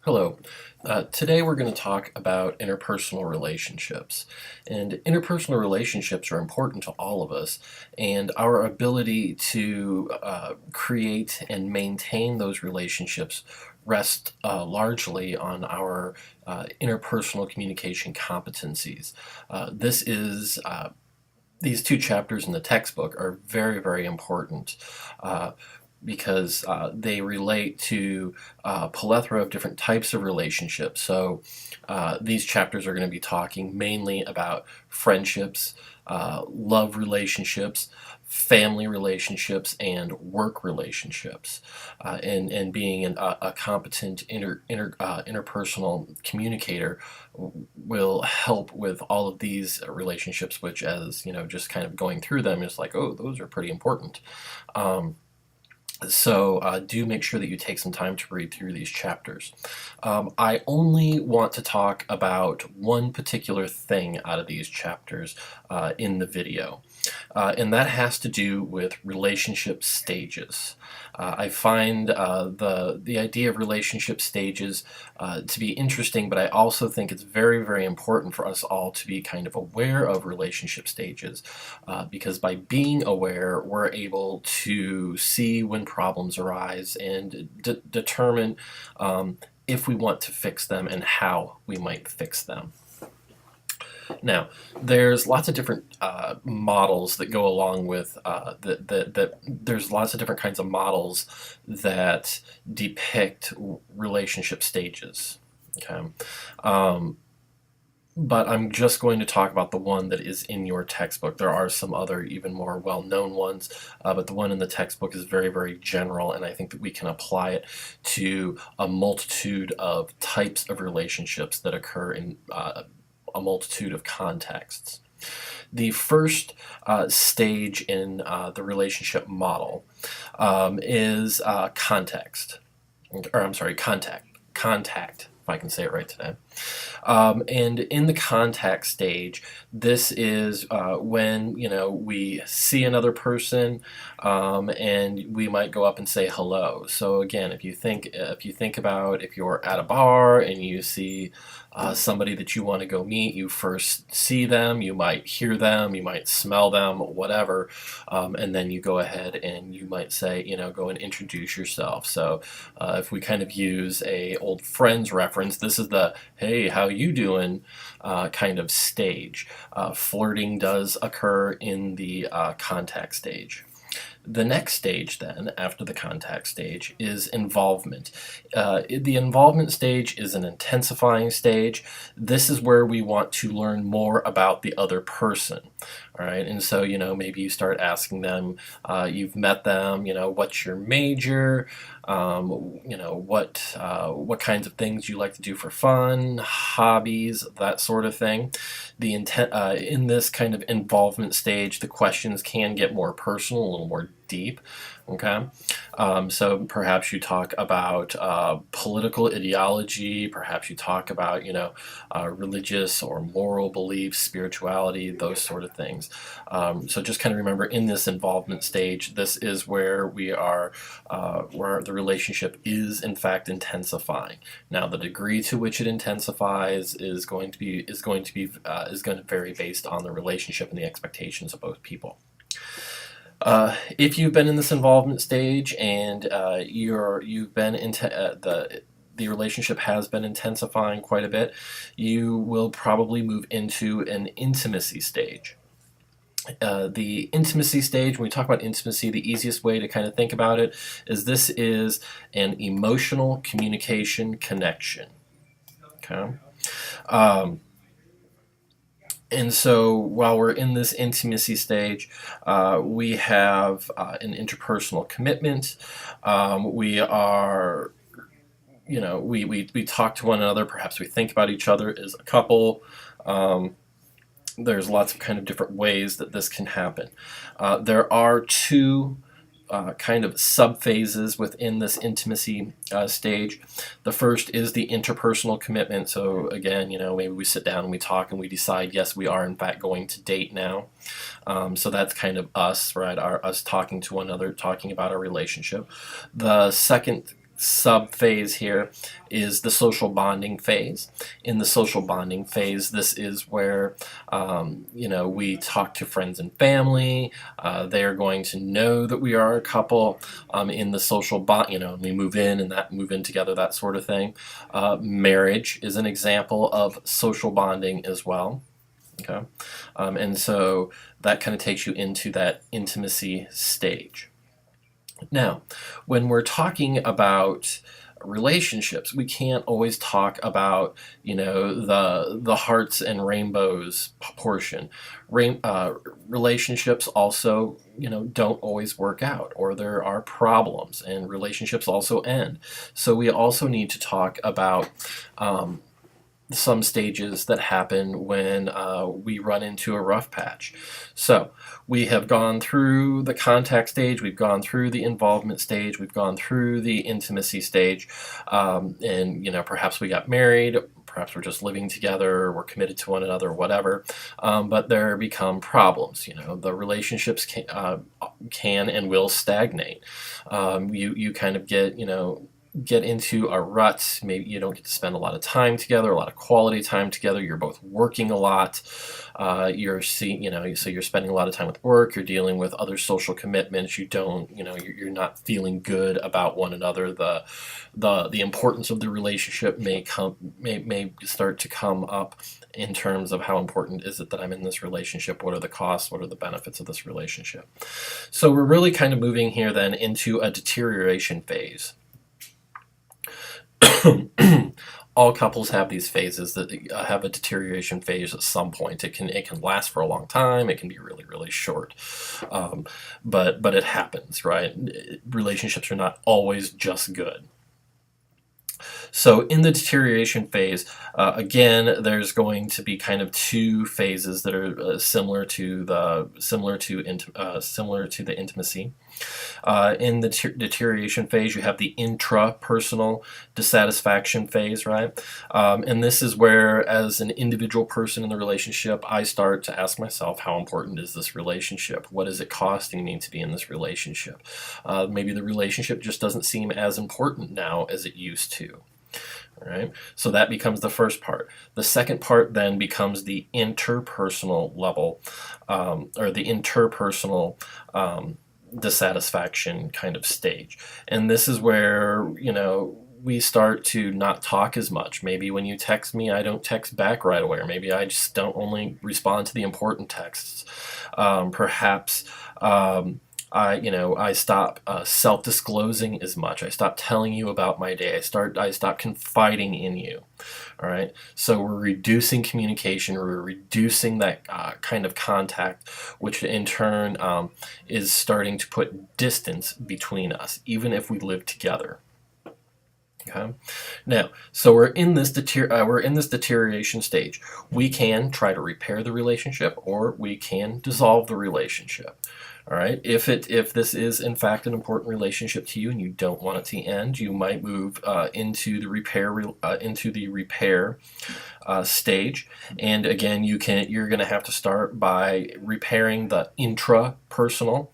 Hello. Today we're going to talk about interpersonal relationships. And interpersonal relationships are important to all of us, and our ability to create and maintain those relationships rest largely on our interpersonal communication competencies. These two chapters in the textbook are very, very important. Because they relate to a plethora of different types of relationships. So these chapters are going to be talking mainly about friendships, love relationships, family relationships, and work relationships. And being a competent interpersonal communicator will help with all of these relationships, which, as you know, just kind of going through them is like, oh, those are pretty important. So do make sure that you take some time to read through these chapters. I only want to talk about one particular thing out of these chapters in the video, and that has to do with relationship stages. I find the idea of relationship stages to be interesting, but I also think it's very, very important for us all to be kind of aware of relationship stages, because by being aware, we're able to see when problems arise and determine if we want to fix them and how we might fix them. Now, there's lots of different models that go along with there's lots of different kinds of models that depict relationship stages. Okay. But I'm just going to talk about the one that is in your textbook. There are some other even more well-known ones, but the one in the textbook is very, very general, and I think that we can apply it to a multitude of types of relationships that occur in a multitude of contexts. The first stage in the relationship model is context, or I'm sorry, contact, if I can say it right today. And in the contact stage, this is when we see another person, and we might go up and say hello. So again, if you think about if you're at a bar and you see somebody that you want to go meet, you first see them, you might hear them, you might smell them, whatever, and then you go ahead and you might say, go and introduce yourself. So if we kind of use a old Friends reference, this is the "hey, how you doing" kind of stage. Flirting does occur in the contact stage. The next stage then, after the contact stage, is involvement. The involvement stage is an intensifying stage. This is where we want to learn more about the other person. All right, and so maybe you start asking them, you've met them, what's your major, what kinds of things you like to do for fun, hobbies, that sort of thing. The intent in this kind of involvement stage, the questions can get more personal, a little more deep. Okay, so perhaps you talk about political ideology, perhaps you talk about religious or moral beliefs, spirituality, those sort of things. So just kind of remember, in this involvement stage, this is where we are, where the relationship is in fact intensifying. Now, the degree to which it intensifies is going to vary based on the relationship and the expectations of both people. If you've been in this involvement stage and you've been into the relationship has been intensifying quite a bit, you will probably move into an intimacy stage. The intimacy stage, when we talk about intimacy, the easiest way to kind of think about it is this is an emotional communication connection. Okay. And so while we're in this intimacy stage, we have an interpersonal commitment. We are, we talk to one another. Perhaps we think about each other as a couple. There's lots of kind of different ways that this can happen. There are two kind of sub-phases within this intimacy stage. The first is the interpersonal commitment. So again, maybe we sit down and we talk and we decide, yes, we are in fact going to date now. So that's kind of us, right? Us talking to one another, talking about our relationship. The second sub phase here is the social bonding phase. In the social bonding phase, this is where we talk to friends and family. They are going to know that we are a couple. In the social bond, we move in and that move in together, that sort of thing. Marriage is an example of social bonding as well. Okay, and so that kind of takes you into that intimacy stage. Now, when we're talking about relationships, we can't always talk about the hearts and rainbows portion. Relationships also don't always work out, or there are problems, and relationships also end. So we also need to talk about some stages that happen when we run into a rough patch. So we have gone through the contact stage, we've gone through the involvement stage, we've gone through the intimacy stage, and perhaps we got married, perhaps we're just living together, we're committed to one another, whatever, but there become problems. The relationships can and will stagnate. You kind of get into a rut. Maybe you don't get to spend a lot of time together, a lot of quality time together. You're both working a lot. So you're spending a lot of time with work. You're dealing with other social commitments. You're not feeling good about one another. The importance of the relationship may start to come up in terms of how important is it that I'm in this relationship? What are the costs? What are the benefits of this relationship? So we're really kind of moving here then into a deterioration phase. All couples have these phases that have a deterioration phase at some point. It can last for a long time. It can be really, really short, but it happens, right? Relationships are not always just good. So in the deterioration phase, again, there's going to be kind of two phases that are similar to the intimacy. In the deterioration phase, you have the intrapersonal dissatisfaction phase, right? And this is where, as an individual person in the relationship, I start to ask myself, how important is this relationship? What is it costing me to be in this relationship? Maybe the relationship just doesn't seem as important now as it used to. All right, so that becomes the first part. The second part then becomes the interpersonal level, or the interpersonal dissatisfaction kind of stage. And this is where, we start to not talk as much. Maybe when you text me, I don't text back right away, or maybe I just don't only respond to the important texts. Perhaps I stop self-disclosing as much. I stop telling you about my day. I stop confiding in you. All right. So we're reducing communication. We're reducing that kind of contact, which in turn is starting to put distance between us, even if we live together. Okay. Now, so we're in this deterioration stage. We can try to repair the relationship, or we can dissolve the relationship. All right. If this is in fact an important relationship to you and you don't want it to end, you might move into the repair stage. And again, you're going to have to start by repairing the intrapersonal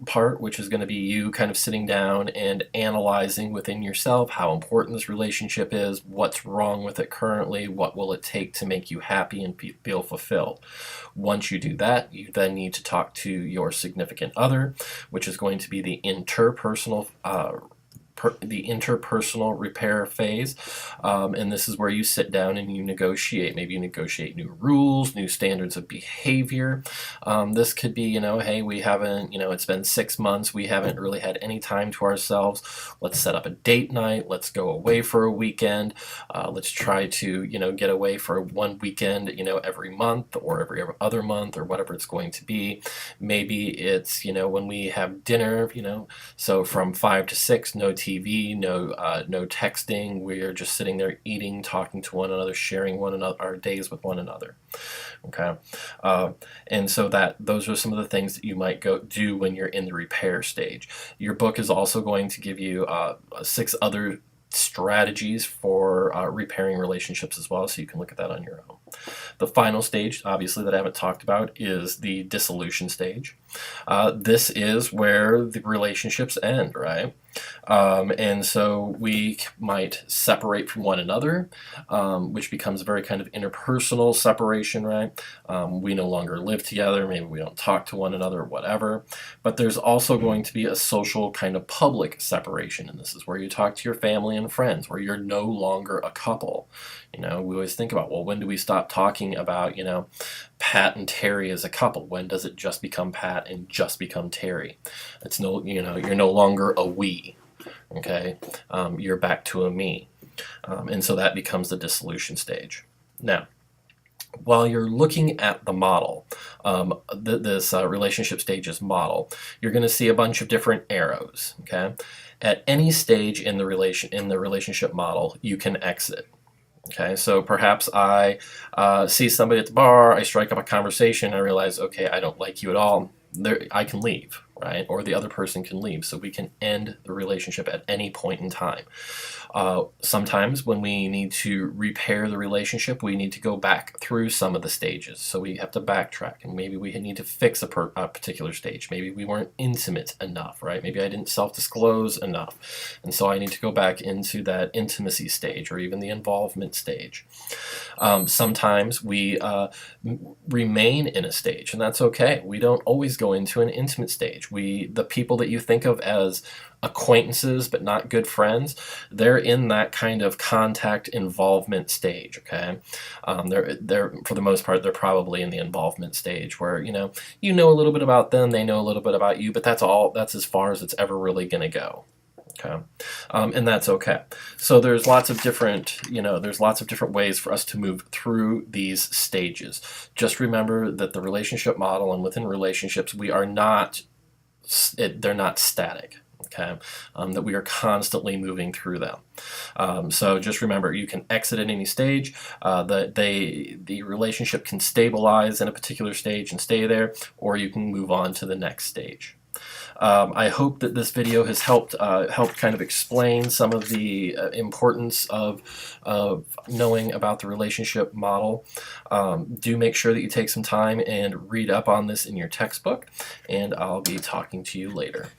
part, which is going to be you kind of sitting down and analyzing within yourself how important this relationship is, what's wrong with it currently, what will it take to make you happy and feel fulfilled. Once you do that, you then need to talk to your significant other, which is going to be the interpersonal repair phase, and this is where you sit down and you negotiate. Maybe you negotiate new rules, new standards of behavior. This could be, hey, we haven't, it's been 6 months, we haven't really had any time to ourselves. Let's set up a date night. Let's go away for a weekend. Let's try to, get away for one weekend, every month or every other month or whatever it's going to be. Maybe it's, when we have dinner, so from 5 to 6, no TV, no texting. We're just sitting there eating, talking to one another, sharing our days with one another. Okay, and so those are some of the things that you might go do when you're in the repair stage. Your book is also going to give you 6 other strategies for repairing relationships as well, so you can look at that on your own. The final stage, obviously, that I haven't talked about is the dissolution stage. This is where the relationships end, right? And so we might separate from one another, which becomes a very kind of interpersonal separation, right? We no longer live together, maybe we don't talk to one another, whatever. But there's also going to be a social kind of public separation, and this is where you talk to your family and friends, where you're no longer a couple. We always think about, well, when do we stop talking about, Pat and Terry as a couple? When does it just become Pat and just become Terry? It's no, you're no longer a we. Okay, you're back to a me, and so that becomes the dissolution stage. Now, while you're looking at the model, this relationship stages model, you're going to see a bunch of different arrows. Okay, at any stage in the relationship model, you can exit. Okay, so perhaps I see somebody at the bar, I strike up a conversation, I realize, okay, I don't like you at all. I can leave, right? Or the other person can leave, so we can end the relationship at any point in time. Sometimes when we need to repair the relationship, we need to go back through some of the stages. So we have to backtrack, and maybe we need to fix a particular stage. Maybe we weren't intimate enough, right? Maybe I didn't self-disclose enough, and so I need to go back into that intimacy stage or even the involvement stage. Sometimes we remain in a stage, and that's okay. We don't always go into an intimate stage. The people that you think of as acquaintances but not good friends, they're in that kind of contact involvement stage. Okay, they're for the most part, they're probably in the involvement stage where you know a little bit about them, they know a little bit about you, but that's as far as it's ever really going to go. Okay, and that's okay. So there's lots of different, ways for us to move through these stages. Just remember that the relationship model, and within relationships, they're not static. Okay, that we are constantly moving through them. So just remember, you can exit at any stage. The relationship can stabilize in a particular stage and stay there, or you can move on to the next stage. I hope that this video has helped kind of explain some of the importance of knowing about the relationship model. Do make sure that you take some time and read up on this in your textbook, and I'll be talking to you later.